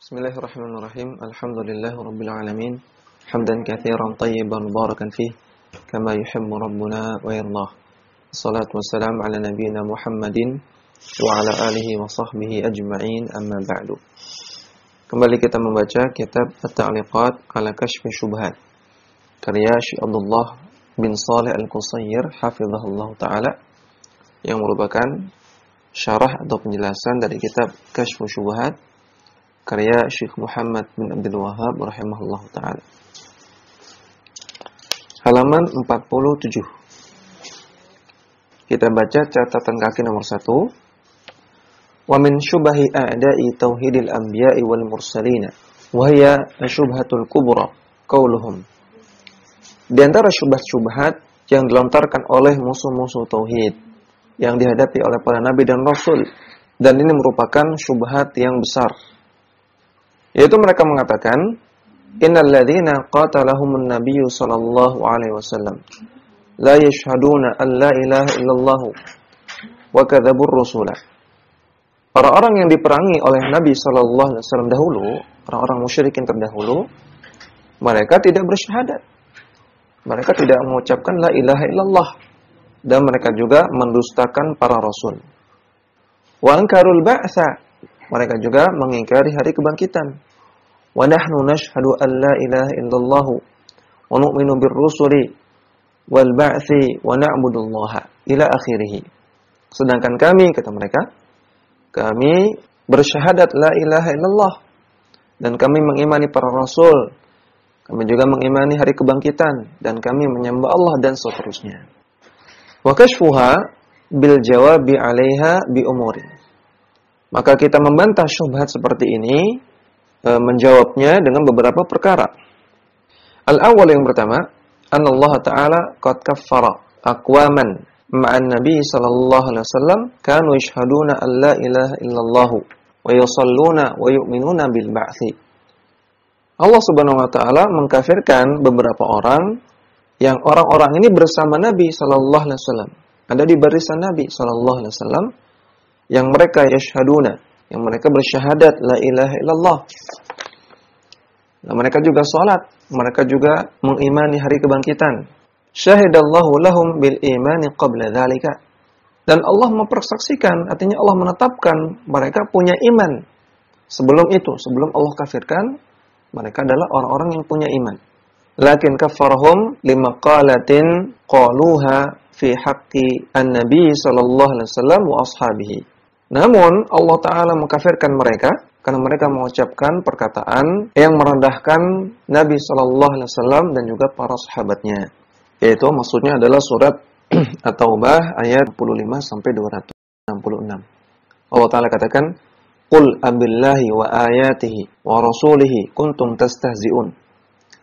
Bismillahirrahmanirrahim. Alhamdulillahirabbil alamin. Hamdan katsiran thayyiban mubarakan fih kama yuhibbu rabbuna wa yardah. Wassalatu wassalamu ala nabiyyina Muhammadin wa ala alihi wa sahbihi ajma'in, amma ba'du. Kembali kita membaca kitab At-Ta'liqat ala Kashfi Syubhat karya Syekh Abdullah bin Shalih Al-Qusair hafizahullah taala, yang merupakan syarah atau penjelasan dari kitab Kashfu Syubhat karya Syekh Muhammad bin Abdul Wahhab rahimahullah ta'ala. Halaman 47. Kita baca catatan kaki nomor 1. Wa min syubahi a'da'i tauhidil anbiya'i wal mursalina wa hiya syubhatul kubra qauluhum. Di antara syubhat-syubhat yang dilontarkan oleh musuh-musuh tauhid yang dihadapi oleh para nabi dan rasul, dan ini merupakan syubhat yang besar, yaitu mereka mengatakan, innal ladzina qatalahumun nabiyyu sallallahu alaihi wasallam la yashhaduna an la ilaha illallah wa kadzabur rasulah. Orang-orang yang diperangi oleh Nabi sallallahu alaihi wasallam dahulu, orang-orang musyrikin terdahulu, mereka tidak bersyahadat. Mereka tidak mengucapkan la ilaha illallah, dan mereka juga mendustakan para rasul. Wa ankarul ba'tsa, mereka juga mengingkari hari kebangkitan. Wa nahnu nashhadu an la ilaha illallah wa nu'minu birrusuli wal ba'tsi wa na'budullaha ila akhirih. Sedangkan kami, kata mereka, kami bersyahadat la ilaha illallah, dan kami mengimani para rasul, kami juga mengimani hari kebangkitan, dan kami menyembah Allah, dan seterusnya. Wa kashfuha bil jawabi 'alaiha bi umurin. Maka kita membantah syubhat seperti ini, menjawabnya dengan beberapa perkara. Al-awwal, yang pertama, Allah Ta'ala qad kaffara aqwaman ma'an Nabi sallallahu alaihi wasallam kanu yashhaduna an la ilaha illallah wa yusalluna wa yu'minuna bil ba'tsi. Allah Subhanahu wa taala mengkafirkan beberapa orang yang orang-orang ini bersama Nabi sallallahu alaihi wasallam, ada di barisan Nabi sallallahu alaihi wasallam, yang mereka yashhaduna, yang mereka bersyahadat la ilaha illallah. Nah, mereka juga salat, mereka juga mengimani hari kebangkitan. Syahidallahu lahum bil imani qabla dzalika. Dan Allah mempersaksikan, artinya Allah menetapkan mereka punya iman sebelum itu, sebelum Allah kafirkan, mereka adalah orang-orang yang punya iman. Lakin kafarahum limaqalatin qaluha fi haqqi an-nabi sallallahu alaihi wasallam wa ashabihi. Namun Allah Ta'ala mengkafirkan mereka karena mereka mengucapkan perkataan yang merendahkan Nabi Sallallahu Alaihi Wasallam dan juga para sahabatnya. Yaitu maksudnya adalah surat At-Taubah ayat 45-266. Allah Ta'ala katakan, Qul abillahi wa ayatihi wa rasulihi kuntum tastahzi'un.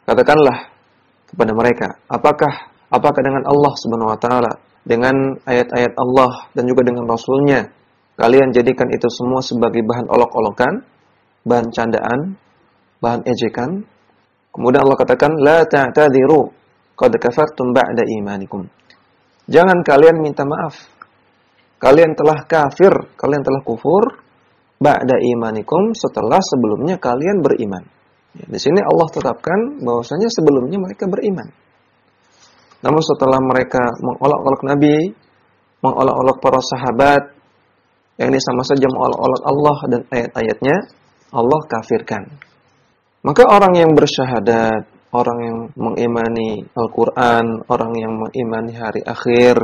Katakanlah kepada mereka, apakah dengan Allah Subhanahu Wa Ta'ala, dengan ayat-ayat Allah dan juga dengan Rasulnya, kalian jadikan itu semua sebagai bahan olok-olokan, bahan candaan, bahan ejekan. Kemudian Allah katakan, la ta'tadiru qad kafartum ba'da imanikum. Jangan kalian minta maaf. Kalian telah kafir, kalian telah kufur ba'da imanikum, setelah sebelumnya kalian beriman. Ya, di sini Allah tetapkan bahwasanya sebelumnya mereka beriman. Namun setelah mereka mengolok-olok Nabi, mengolok-olok para sahabat, yang ini sama saja mengolok-olok Allah dan ayat-ayatnya, Allah kafirkan. Maka orang yang bersyahadat, orang yang mengimani Al-Quran, orang yang mengimani hari akhir,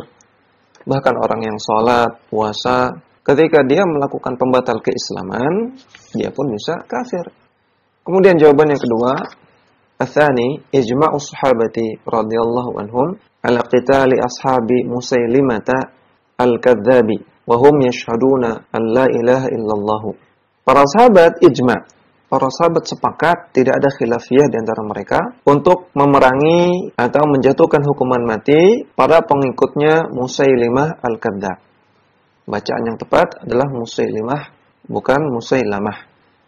bahkan orang yang sholat, puasa, ketika dia melakukan pembatal keislaman, dia pun bisa kafir. Kemudian jawaban yang kedua, Atsani ijma'u sahabati radhiyallahu anhum ala qitali ashabi Musailimata al-kadzdzabi wa hum yashhaduna an la ilaha illallah. Para sahabat ijma', para sahabat sepakat, tidak ada khilafiyah di antara mereka untuk memerangi atau menjatuhkan hukuman mati para pengikutnya Musailimah al-Kadzdzab. Bacaan yang tepat adalah Musailimah, bukan Musailamah,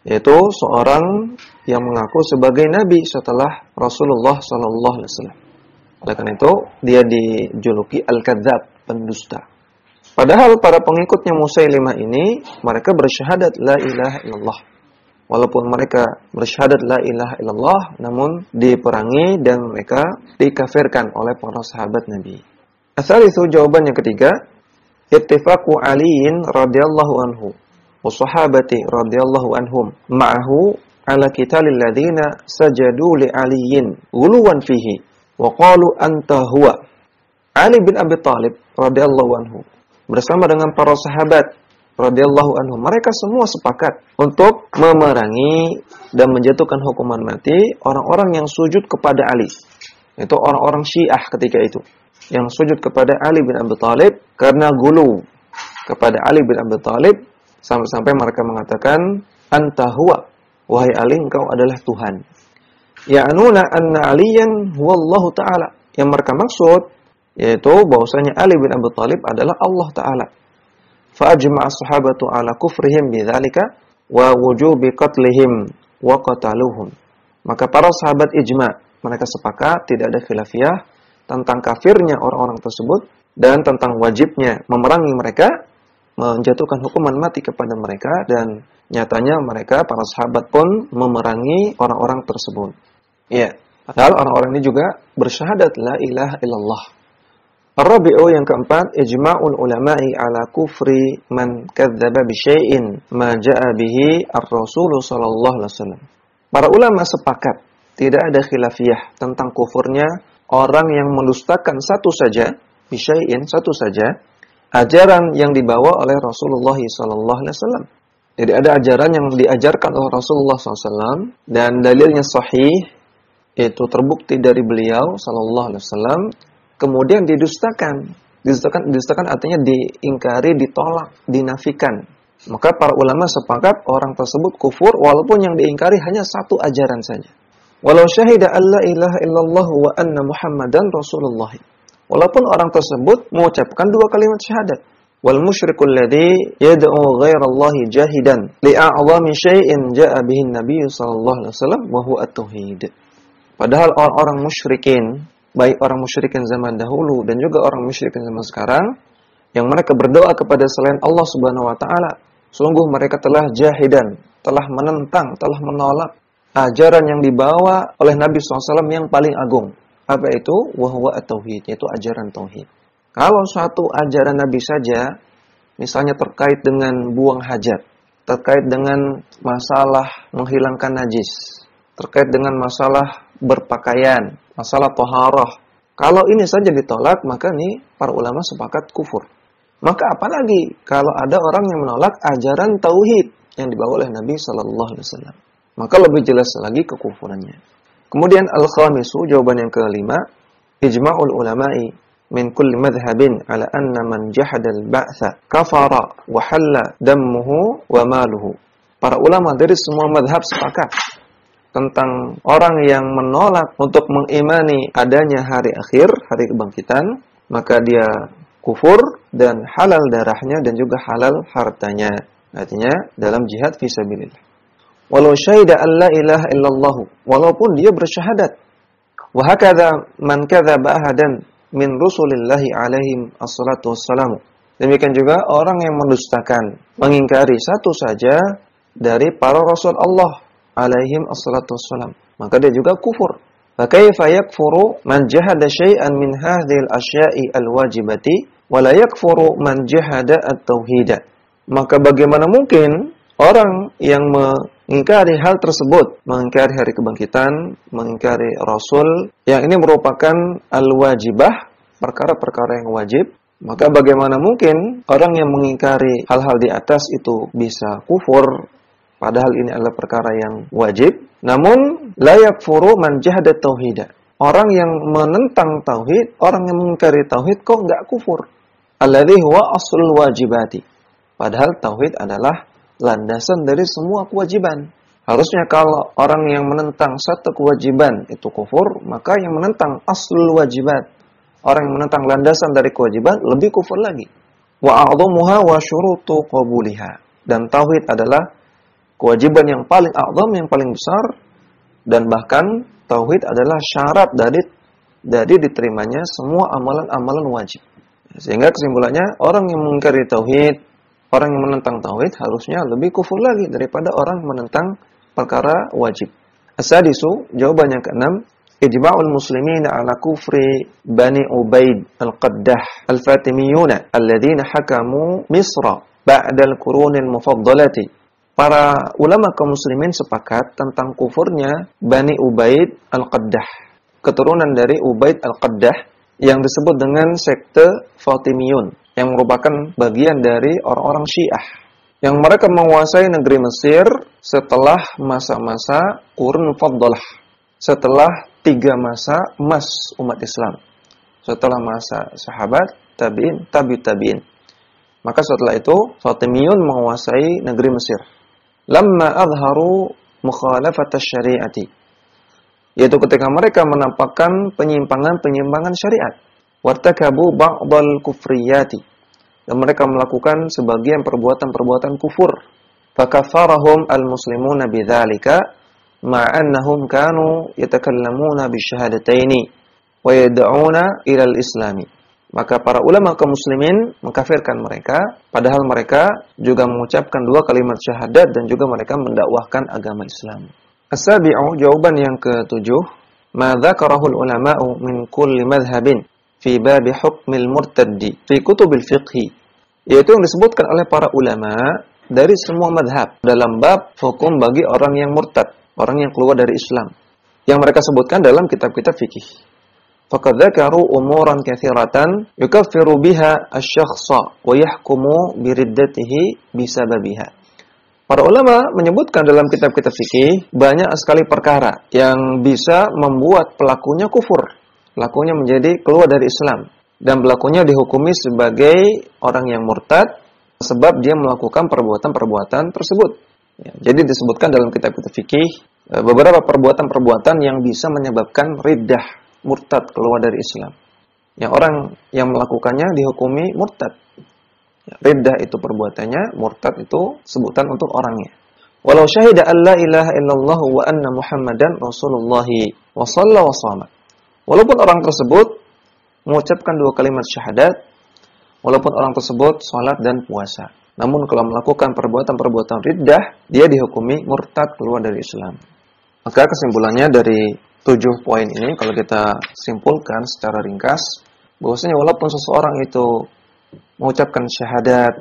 yaitu seorang yang mengaku sebagai nabi setelah Rasulullah sallallahu alaihi wasallam. Oleh karena itu, dia dijuluki al-Kadzdzab, pendusta. Padahal para pengikutnya Musailimah ini, mereka bersyahadat la ilaha illallah. Walaupun mereka bersyahadat la ilaha illallah, namun diperangi dan mereka dikafirkan oleh para sahabat Nabi. Asal-isu jawaban yang ketiga, ittifaqu Aliin radhiyallahu anhu wa sahabati radhiyallahu anhum ma'ahu ala qitalil ladzina sajadu li Aliin ghuluwan fihi wa qalu anta huwa. Ali bin Abi Thalib radhiyallahu anhu bersama dengan para sahabat radhiyallahu anhum, mereka semua sepakat untuk memerangi dan menjatuhkan hukuman mati orang-orang yang sujud kepada Ali. Itu orang-orang Syiah ketika itu, yang sujud kepada Ali bin Abi Thalib karena gulu kepada Ali bin Abi Thalib, sampai-sampai mereka mengatakan anta huwa, wahai Ali, engkau adalah Tuhan. Ya'nuna anna Aliyan huwallahu ta'ala, yang mereka maksud yaitu bahwasanya Ali bin Abi Thalib adalah Allah Ta'ala. Fa'ajma'a as-sahabatu ala kufrihim bidzalika wa wujubi qatlihim wa qataluhum. Maka para sahabat ijma', mereka sepakat, tidak ada khilafiyah tentang kafirnya orang-orang tersebut dan tentang wajibnya memerangi mereka, menjatuhkan hukuman mati kepada mereka, dan nyatanya mereka para sahabat pun memerangi orang-orang tersebut. Iya, padahal orang-orang ini juga bersyahadat la ilaha illallah. Ar-rabi'u, yang keempat, ijma'ul ulama'i ala kufri man kadzdzaba bi syai'in ma ja'a bihi ar-rasul sallallahu alaihi wasallam. Para ulama sepakat, tidak ada khilafiyah tentang kufurnya orang yang mendustakan satu saja, bi syai'in, satu saja, ajaran yang dibawa oleh Rasulullah sallallahu alaihi wasallam. Jadi ada ajaran yang diajarkan oleh Rasulullah SAW dan dalilnya sahih, itu terbukti dari beliau sallallahu alaihi wasallam, kemudian didustakan artinya diingkari, ditolak, dinafikan. Maka para ulama sepakat orang tersebut kufur walaupun yang diingkari hanya satu ajaran saja. Walau syahida alla ilaha illallah wa anna muhammadan rasulullah. Walaupun orang tersebut mengucapkan dua kalimat syahadat. Wal musyrikul ladzi yad'u ghairallahi jahidan li'a'zami syai'in ja'a bihi an-nabiy sallallahu alaihi wasallam wa huwa at-tauhid. Padahal orang-orang musyrikin, baik orang musyrikin zaman dahulu dan juga orang musyrikin zaman sekarang, yang mereka berdoa kepada selain Allah Subhanahu wa taala, sungguh mereka telah jahidan, telah menentang, telah menolak ajaran yang dibawa oleh Nabi SAW yang paling agung. Apa itu? Wa huwa at-tauhid, yaitu ajaran tauhid. Kalau suatu ajaran Nabi saja, misalnya terkait dengan buang hajat, terkait dengan masalah menghilangkan najis, terkait dengan masalah berpakaian, masalah taharah, kalau ini saja ditolak, maka nih para ulama sepakat kufur. Maka apalagi kalau ada orang yang menolak ajaran tauhid yang dibawa oleh Nabi sallallahu alaihi wasallam, maka lebih jelas lagi kekufurannya. Kemudian al-khamisu, jawaban yang kelima, ijma'ul ulama'i min kulli madhhabin ala anna man jahada al-ba'tha kafara wa halla dammuhu wa maluhu. Para ulama dari semua madhab sepakat tentang orang yang menolak untuk mengimani adanya hari akhir, hari kebangkitan, maka dia kufur dan halal darahnya dan juga halal hartanya. Artinya dalam jihad fisabilillah. Walau syahida an la ilaha illallah, walaupun dia bersyahadat. Wa hakadha man kadzaba ahadan min rusulillahi alaihim assalatu wassalamu. Demikian juga orang yang mendustakan, mengingkari satu saja dari para rasul Allah alaihim assalatu wassalam, maka dia juga kufur. Fa kaifa yakfuru man jahada syai'an min hadhil asya'i alwajibati wa la yakfuru man jahada at-tauhid. Maka bagaimana mungkin orang yang mengingkari hal tersebut, mengingkari hari kebangkitan, mengingkari rasul, yang ini merupakan al-wajibah, perkara-perkara yang wajib, maka bagaimana mungkin orang yang mengingkari hal-hal di atas itu bisa kufur, padahal ini adalah perkara yang wajib. Namun la yakfuru man jahada tauhid. Orang yang menentang tauhid, orang yang mengingkari tauhid kok enggak kufur. Alladzi huwa aslul wajibati. Padahal tauhid adalah landasan dari semua kewajiban. Harusnya kalau orang yang menentang satu kewajiban itu kufur, maka yang menentang aslul wajibat, orang yang menentang landasan dari kewajiban lebih kufur lagi. Wa a'dhamuha wa syurutu qabuliha. Dan tauhid adalah kewajiban yang paling a'zam, yang paling besar, dan bahkan tauhid adalah syarat dari diterimanya semua amalan-amalan wajib. Sehingga kesimpulannya, orang yang mengingkari tauhid, orang yang menentang tauhid harusnya lebih kufur lagi daripada orang yang menentang perkara wajib. As-sadisu, jawaban yang keenam, ijma'ul muslimina ala kufri Bani Ubaid al-Qaddah al-Fatimiyuna alladhina hakamu Misra ba'dal qurunil mufaddalati. Para ulama kaum muslimin sepakat tentang kufurnya Bani Ubaid al-Qaddah, keturunan dari Ubaid al-Qaddah yang disebut dengan sekte Fatimiyun, yang merupakan bagian dari orang-orang Syiah, yang mereka menguasai negeri Mesir setelah masa-masa Qurun Mufaddalah, setelah 3 masa emas umat Islam, setelah masa sahabat, tabi'in, tabi'in. Maka setelah itu Fatimiyun menguasai negeri Mesir. Lamma adharu mukhalafat syariati, yaitu ketika mereka menampakkan penyimpangan-penyimpangan syariat. Wartakabu ba'dal kufriyati, dan mereka melakukan sebagian perbuatan-perbuatan kufur. Fakaffarahum al-muslimuna bidzalika ma'annahum kanu yatakallamuna bisyahadataini wa yad'una ila al-islami. Maka para ulama kaum muslimin mengkafirkan mereka, padahal mereka juga mengucapkan 2 kalimat syahadat dan juga mereka mendakwahkan agama Islam. As-sabi'u, jawaban yang ke-7, ma dzakarahul ulama'u min kulli madhhabin fi bab hukmil murtaddi fi kutubil fiqhi, yaitu yang disebutkan oleh para ulama dari semua madhab dalam bab hukum bagi orang yang murtad, orang yang keluar dari Islam, yang mereka sebutkan dalam kitab-kitab fikih. Faqad dzakaru umuran katsiratan yukaffiru biha asy-syakhsa wa yahkumu bi riddatihi bisababiha. Para ulama menyebutkan dalam kitab-kitab fikih banyak sekali perkara yang bisa membuat pelakunya kufur, pelakunya menjadi keluar dari Islam, dan pelakunya dihukumi sebagai orang yang murtad sebab dia melakukan perbuatan-perbuatan tersebut. Ya, jadi disebutkan dalam kitab-kitab fikih beberapa perbuatan-perbuatan yang bisa menyebabkan riddah, murtad, keluar dari Islam. Yang orang yang melakukannya dihukumi murtad. Riddah itu perbuatannya, murtad itu sebutan untuk orangnya. Walau syahida an la ilaha illallah wa anna Muhammadan Rasulullah wa shalla wa shama. Walaupun orang tersebut mengucapkan 2 kalimat syahadat, walaupun orang tersebut salat dan puasa, namun kalau melakukan perbuatan-perbuatan riddah, dia dihukumi murtad, keluar dari Islam. Maka kesimpulannya dari 7 poin ini, kalau kita simpulkan secara ringkas, bahwasanya walaupun seseorang itu mengucapkan syahadat,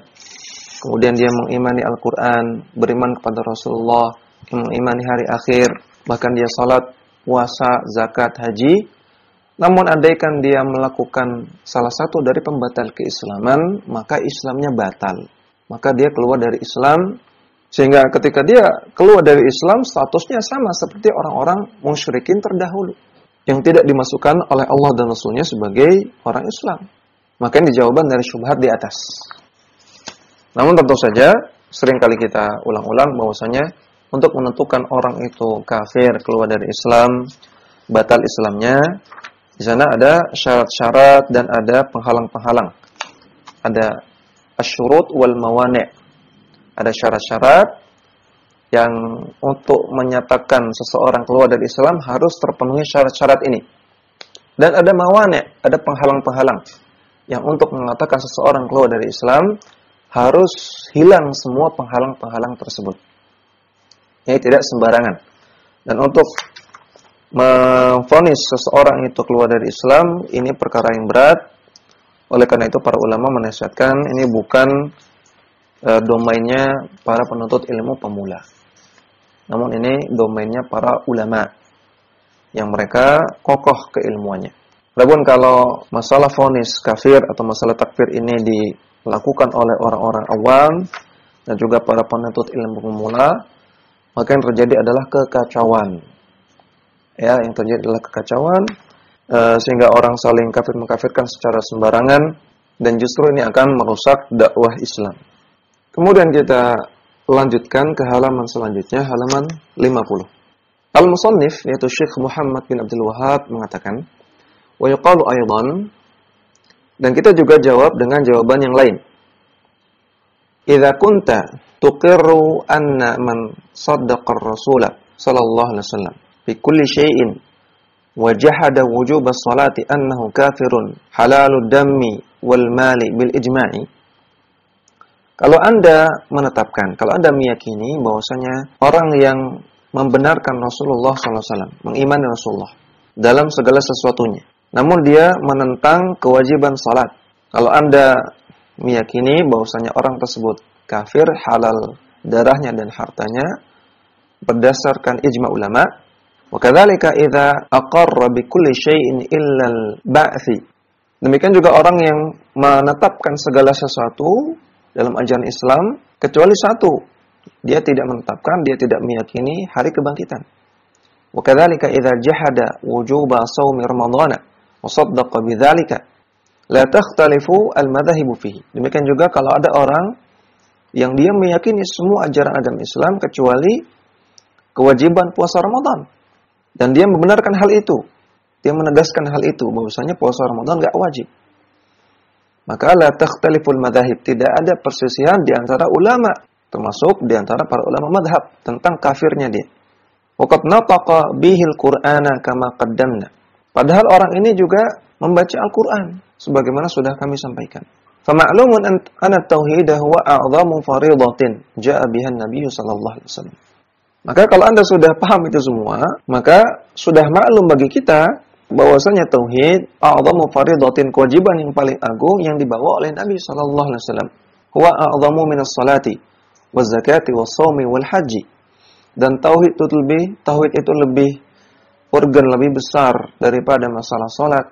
kemudian dia mengimani Al-Quran, beriman kepada Rasulullah, mengimani hari akhir, bahkan dia salat, puasa, zakat, haji, namun andaikan dia melakukan salah satu dari pembatal keislaman, maka Islamnya batal, maka dia keluar dari Islam, sehingga ketika dia keluar dari Islam, statusnya sama seperti orang-orang musyrikin terdahulu, yang tidak dimasukkan oleh Allah dan Rasulnya sebagai orang Islam. Maka ini jawaban dari syubhat di atas. Namun tentu saja seringkali kita ulang-ulang bahwasanya untuk menentukan orang itu kafir, keluar dari Islam, batal Islamnya, di sana ada syarat-syarat dan ada penghalang-penghalang. Ada asyurut wal mawani'. Ada syarat-syarat yang untuk menyatakan seseorang keluar dari Islam harus terpenuhi syarat-syarat ini. Dan ada mawani', ada penghalang-penghalang yang untuk mengatakan seseorang keluar dari Islam harus hilang semua penghalang-penghalang tersebut. Ini tidak sembarangan. Dan untuk memvonis seseorang itu keluar dari Islam, ini perkara yang berat. Oleh karena itu para ulama menasihatkan ini bukan domainnya para penuntut ilmu pemula. Namun ini domainnya para ulama yang mereka kokoh keilmuannya. Adapun kalau masalah vonis kafir atau masalah takfir ini dilakukan oleh orang-orang awam dan juga para penuntut ilmu pemula, maka yang terjadi adalah kekacauan. Ya, yang terjadi adalah kekacauan sehingga orang saling kafir mengkafirkan secara sembarangan, dan justru ini akan merusak dakwah Islam. Kemudian kita lanjutkan ke halaman selanjutnya, halaman 50. Al-Musannif, yaitu Syekh Muhammad bin Abdul Wahhab, mengatakan, wa yuqalu aidan, dan kita juga jawab dengan jawaban yang lain. Idza kunta tuqirru anna man saddaqa ar-rasul sallallahu alaihi wasallam fi kulli syai'in wa jahada wujub as-salati annahu kafirun halalud dammi wal mali bil ijma'i. Kalau Anda menetapkan, kalau Anda meyakini bahwasanya orang yang membenarkan Rasulullah SAW, mengimani Rasulullah dalam segala sesuatunya. Namun dia menentang kewajiban salat. Kalau Anda meyakini bahwasanya orang tersebut kafir, halal darahnya dan hartanya berdasarkan ijma ulama, wa kadzalika idza aqarra bi kulli syai'in illa al-ba'tsi. Demikian juga orang yang menetapkan segala sesuatu dalam ajaran Islam kecuali satu, dia tidak menetapkan, dia tidak meyakini hari kebangkitan. Wa kadzalika idza jahada wujuba shaumi ramadhana wa saddaqa bidzalika la takhtalifu al-madhahibu fihi. Demikian juga kalau ada orang yang dia meyakini semua ajaran agama Islam kecuali kewajiban puasa Ramadan, dan dia membenarkan hal itu, dia menegaskan hal itu bahwasanya puasa Ramadan enggak wajib, maka la takhtaliful madhahib, tidak ada perselisihan di antara ulama, termasuk di antara para ulama madhab tentang kafirnya dia. Waqad nataqa bihil Qur'ana kama qaddamna. Padahal orang ini juga membaca Al-Qur'an sebagaimana sudah kami sampaikan. Fama'lumun anna at-tauhid huwa a'zamu fariidatin ja'a biha an-nabiy sallallahu alaihi wasallam. Maka kalau Anda sudah paham itu semua, maka sudah maklum bagi kita bahwasanya tauhid a'zamu fariidatin, kewajiban yang paling agung yang dibawa oleh Nabi sallallahu alaihi wasallam. Huwa a'zamu minas salati waz zakati was shaumi wal haji. Dan tauhid itu lebih organ lebih besar daripada masalah salat,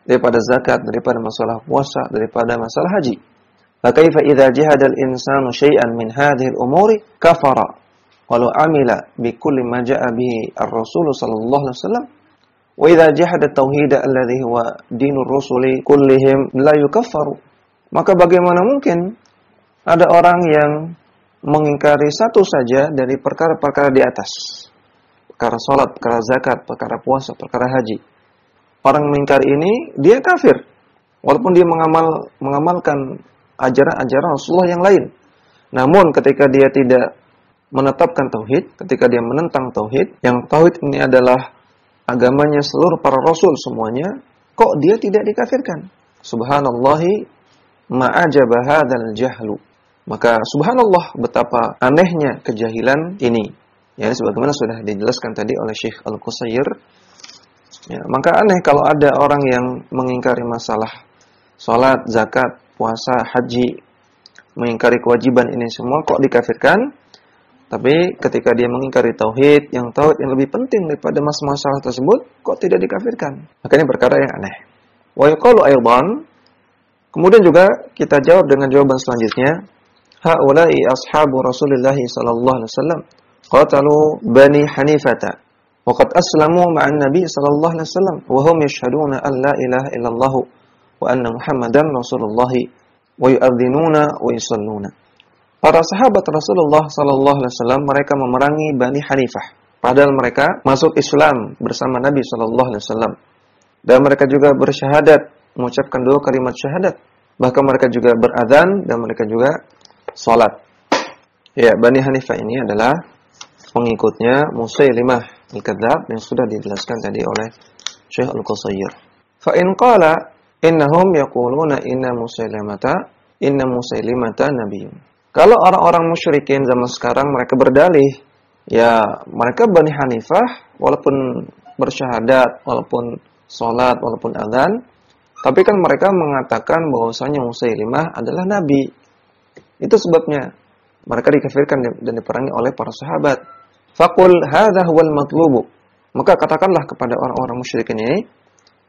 daripada zakat, daripada masalah puasa, daripada masalah haji. Fakaifa idza jahada al-insanu syai'an min hadhihi al-umuri kafara walau amila bi kulli ma jaa'a bihi ar-rasul sallallahu alaihi wasallam. Wa idza jahada at-tauhid alladhi huwa dinur rusuli kullihim la yukaffaru. Maka bagaimana mungkin ada orang yang mengingkari satu saja dari perkara-perkara di atas, perkara salat, perkara zakat, perkara puasa, perkara haji. Orang mengingkari ini dia kafir walaupun dia mengamalkan ajaran-ajaran Rasulullah yang lain. Namun ketika dia tidak menetapkan tauhid, ketika dia menentang tauhid, yang tauhid ini adalah agamanya seluruh para rasul semuanya, kok dia tidak dikafirkan? Subhanallahi ma'ajaba hadzal jahlu. Maka subhanallah betapa anehnya kejahilan ini. Ya, sebagaimana sudah dijelaskan tadi oleh Syekh Al-Qusayr. Ya, maka aneh kalau ada orang yang mengingkari masalah salat, zakat, puasa, haji, mengingkari kewajiban ini semua kok dikafirkan. Tapi ketika dia mengingkari tauhid yang lebih penting daripada masalah tersebut, kok tidak dikafirkan? Maka ini perkara yang aneh. Wa yuqalu aidan, kemudian juga kita jawab dengan jawaban selanjutnya, haula'i ashabu Rasulillah sallallahu alaihi wasallam qatalu Bani Hanifata wa qad aslamu ma'an Nabi sallallahu alaihi wasallam wa hum yashhaduna an la ilaha illallah wa anna Muhammadan Rasulullah wa yu'adhdhinuna wa yusalluna. Para sahabat Rasulullah sallallahu alaihi wasallam mereka memerangi Bani Hanifah, padahal mereka masuk Islam bersama Nabi sallallahu alaihi wasallam. Dan mereka juga bersyahadat, mengucapkan dua kalimat syahadat. Bahkan mereka juga beradzan dan mereka juga salat. Ya, Bani Hanifah ini adalah pengikutnya Musailimah al-Kadzdzab yang sudah dijelaskan tadi oleh Syekh Al-Qusayr. Fa in qala innahum yaquluna inna Musailimata nabiyyun. Kalau orang-orang musyrikin zaman sekarang mereka berdalih, ya mereka Bani Hanifah walaupun bersyahadat, walaupun salat, walaupun adzan, tapi kan mereka mengatakan bahwasanya Musailimah adalah nabi. Itu sebabnya mereka dikafirkan dan diperangi oleh para sahabat. Faqul hadza huwal matlubu. Maka katakanlah kepada orang-orang musyrikin ini,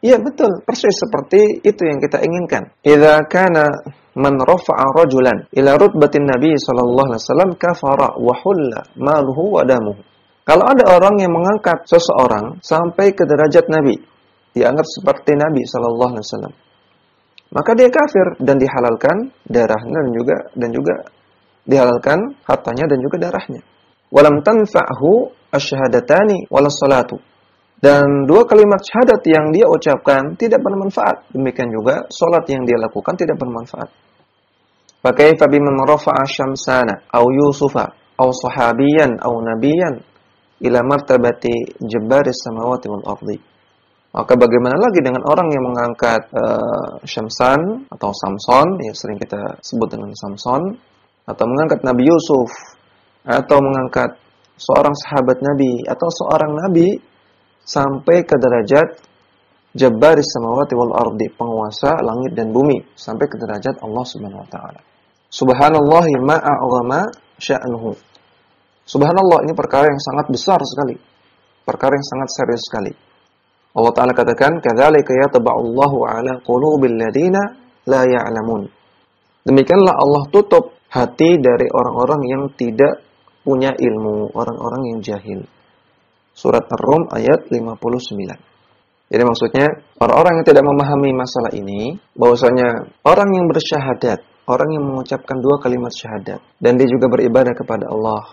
iya betul, persis seperti itu yang kita inginkan. Idza kana man rafa'a rajulan ila rutbatin Nabi sallallahu alaihi wasallam kafara wa hulla maluhu wa damuhu. Kalau ada orang yang mengangkat seseorang sampai ke derajat Nabi, dianggap seperti Nabi sallallahu alaihi wasallam, maka dia kafir dan dihalalkan darahnya dan juga dihalalkan hartanya dan juga darahnya. Walam tanfa'hu asyhadatani wala salatu. Dan dua kalimat syahadat yang dia ucapkan tidak bermanfaat. Demikian juga salat yang dia lakukan tidak bermanfaat. Fakaifa biman rafa'a syamsana aw yusufa aw sahabiyan aw nabiyan ila martabati jabbaris samawati wal ardi. Maka bagaimana lagi dengan orang yang mengangkat Syamsan atau Samson, yang sering kita sebut dengan Samson, atau mengangkat Nabi Yusuf, atau mengangkat seorang sahabat Nabi atau seorang Nabi sampai ke derajat Jabbaris samawati wal ardi, penguasa langit dan bumi, sampai ke derajat Allah Subhanahu wa taala. Subhanallahi ma a'zama sya'nuhu. Subhanallah, ini perkara yang sangat besar sekali. Perkara yang sangat serius sekali. Allah taala katakan, "Kadzalika yatba'ullahu 'ala qulubil ladzina la ya'lamun." Demikianlah Allah tutup hati dari orang-orang yang tidak punya ilmu, orang-orang yang jahil. Surat Ar-Rum ayat 59. Jadi maksudnya, orang-orang yang tidak memahami masalah ini, bahwasanya orang yang bersyahadat, orang yang mengucapkan 2 kalimat syahadat, dan dia juga beribadah kepada Allah,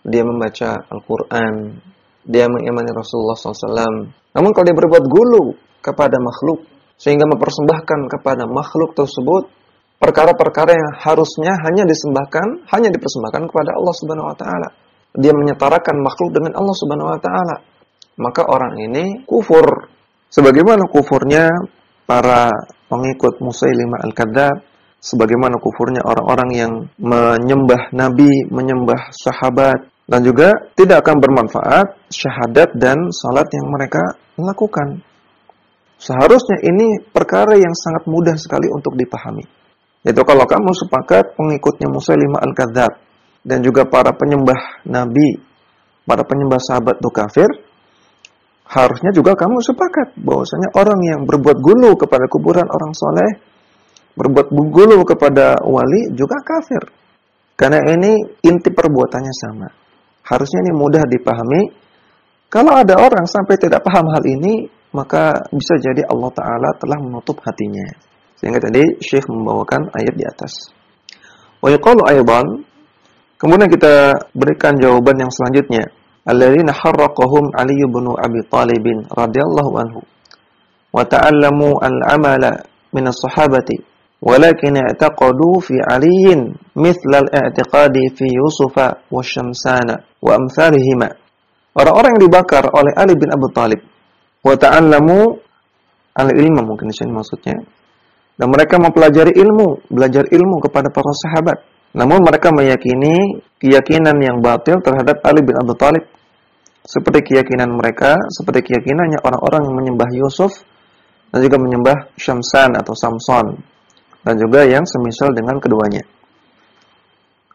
dia membaca Al-Quran, dia mengimani Rasulullah SAW. Namun kalau dia berbuat gulu kepada makhluk, sehingga mempersembahkan kepada makhluk tersebut perkara-perkara yang harusnya hanya dipersembahkan kepada Allah Subhanahu wa taala. Dia menyetarakan makhluk dengan Allah Subhanahu wa taala. Maka orang ini kufur. Sebagaimana kufurnya para pengikut Musailimah Al-Kadzdzab, sebagaimana kufurnya orang-orang yang menyembah nabi, menyembah sahabat, dan juga tidak akan bermanfaat syahadat dan salat yang mereka lakukan. Seharusnya ini perkara yang sangat mudah sekali untuk dipahami. Yaitu kalau kamu sepakat pengikutnya Musailimah Al-Kadzdzab dan juga para penyembah nabi, para penyembah sahabat itu kafir, harusnya juga kamu sepakat bahwasanya orang yang berbuat gulu kepada kuburan orang soleh, berbuat gulu kepada wali juga kafir. Karena ini inti perbuatannya sama. Harusnya ini mudah dipahami. Kalau ada orang sampai tidak paham hal ini, maka bisa jadi Allah Ta'ala telah menutup hatinya. Sehingga tadi Syekh membawakan ayat di atas. Wa yaqalu aydan, kemudian kita berikan jawaban yang selanjutnya. Alladzina harraqahum Ali bin Abi Thalib radhiyallahu anhu wa ta'allamu al-amala min as-sahabati walakin i'taqadu fi Ali mithla al-i'tiqadi fi Yusuf wa Syamsana wa amsalihima. Orang-orang yang dibakar oleh Ali bin Abi Thalib, wa ta'allamu al-ilma, mungkin di sini maksudnya, dan mereka mempelajari ilmu, belajar ilmu kepada para sahabat. Namun mereka meyakini keyakinan yang batil terhadap Ali bin Abi Thalib, seperti keyakinan mereka, seperti keyakinannya orang-orang yang menyembah Yusuf dan juga menyembah Syamsan atau Samson, dan juga yang semisal dengan keduanya.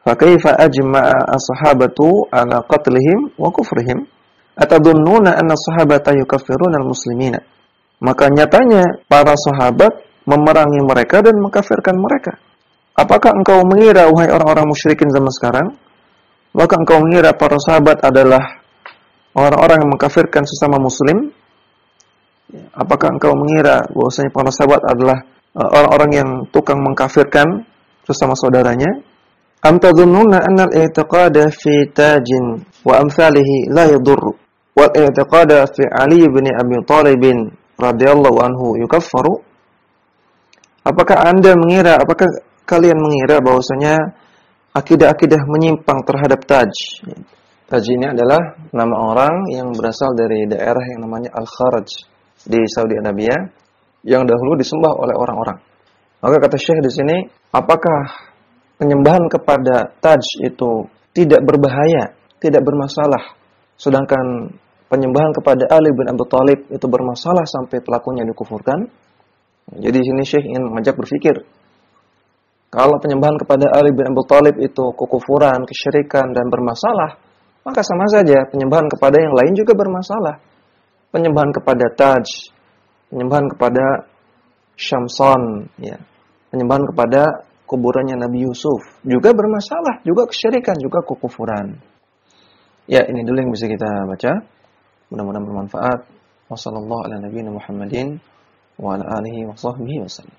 Fa kaifa ajma'a as-sahabatu ala qatlihim wa kufrihim? Atadhunnuna anna as-sahabata yukaffiruna al-muslimina? Maka nyatanya para sahabat memerangi mereka dan mengkafirkan mereka. Apakah engkau mengira, wahai orang-orang musyrikin zaman sekarang, maka engkau mengira para sahabat adalah orang-orang yang mengkafirkan sesama muslim? Apakah engkau mengira bahwasanya para sahabat adalah orang-orang yang tukang mengkafirkan sesama saudaranya? Am tadhunnuna anna al-i'tiqada fi tajin wa amsalihi la yadurru wal i'tiqada fi Ali bin Abi Thalib radhiyallahu anhu yukaffaru? Apakah kalian mengira bahwasanya akidah-akidah menyimpang terhadap taj? Taj ini adalah nama orang yang berasal dari daerah yang namanya Al-Kharaj di Saudi Arabia yang dahulu disembah oleh orang-orang. Maka kata Syekh di sini, apakah penyembahan kepada taj itu tidak berbahaya, tidak bermasalah, sedangkan penyembahan kepada Ali bin Abi Thalib itu bermasalah sampai pelakunya dikufurkan? Jadi di sini Syekh ingin mengajak berpikir, kalau penyembahan kepada Ali bin Abi Thalib itu kekufuran, kesyirikan dan bermasalah, maka sama saja penyembahan kepada yang lain juga bermasalah. Penyembahan kepada taj, penyembahan kepada Syamson, ya, penyembahan kepada kuburannya Nabi Yusuf juga bermasalah, juga kesyirikan, juga kekufuran. Ya, ini dulu yang bisa kita baca. Mudah-mudahan bermanfaat. Wassallallahu ala nabiyina Muhammadin wa ala alihi wa sahbihi wasallam.